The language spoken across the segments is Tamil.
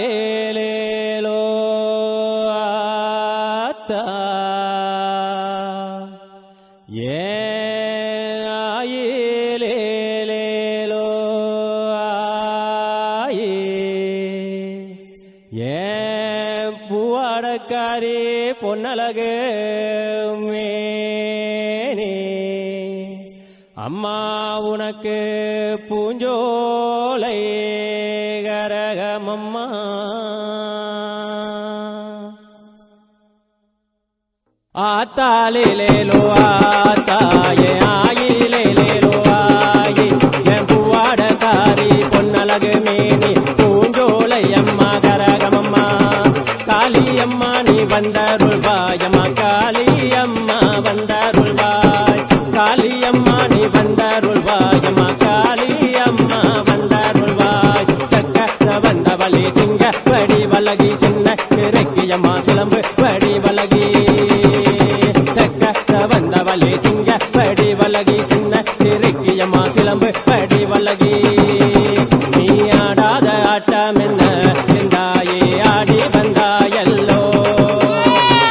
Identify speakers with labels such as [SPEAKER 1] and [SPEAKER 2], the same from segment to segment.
[SPEAKER 1] ஏத்தாலேலேலோ ஆத்தா ஏலேலேலோ ஆயே பூவாடக்காரி பொன்னழகு மேனே அம்மா உனக்கு பூஞ்சோலை கரகமம்மா ஆத்தாலேலேலோ ஆத்தாயே ஆயிலேலேலோ ஆயி என் பூவாடக்காரி பொன்னழகு மேனி பூஞ்சோலை அம்மா கரகமம்மா காளியம்மா நீ வந்தருள்வாயம்மா காளியம்மா வந்தருள்வாய் காளியம்மா நீ வந்தருள்வாயம்மா காளியம்மா வந்தருள்வாய் சக்கர வந்தவளே சிங்க படி வலகி சின்ன சிறக்கியம்மா சிலம்பு படி வலகி சக்கர வந்தவளே சிங்க படி வலகி சின்ன சிறக்கியம்மா சிலம்பு படி வலகி நீ ஆடாத ஆட்டம் என்ன என்றாயே ஆடி வந்தாயல்லோ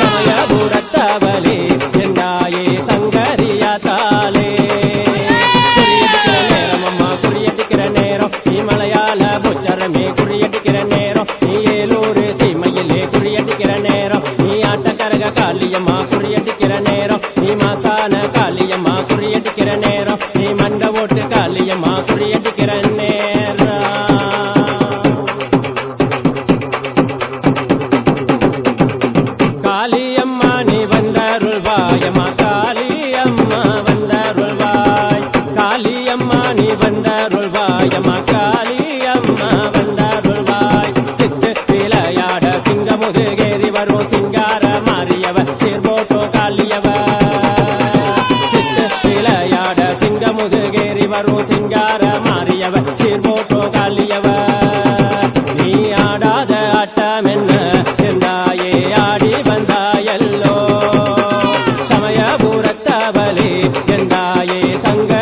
[SPEAKER 1] சமயபுரத்தவளே என்றாயே சங்கரியா தாலே குறியடிக்கிற நேரம் அம்மா குறியடிக்கிற நேரம் நீ மலையாள புச்சரமே குறியடிக்கிற நேரம் நீ ஏலூர் சீமையிலே குறியடிக்கிற நேரம் நீ ஆட்டக்கரக காளியம்மா குறியடிக்கிற நேரம் நீ மாசான காளியம்மா குறியடிக்கிற நேரம் நீ மண்ட ஓட்டு காளியம்மா குறியடிக்கிற நேரம் காளியம்மா நீ வந்தருள்வாயம்மா காளியம்மா வந்தருள்வாய் காளியம்மா நீ வந்தருள்வாயம்மா காளியம்மா வந்தருள்வாய் சித்து விளையாட சிங்க முதுகேறி வரும் சிங்கார மாறியவ சீர்போட்டோ காளியவ சித்து விளையாட சிங்க முதுகேறி வரும் சிங்கார மாறியவ சீர்போட்டோ காளியவ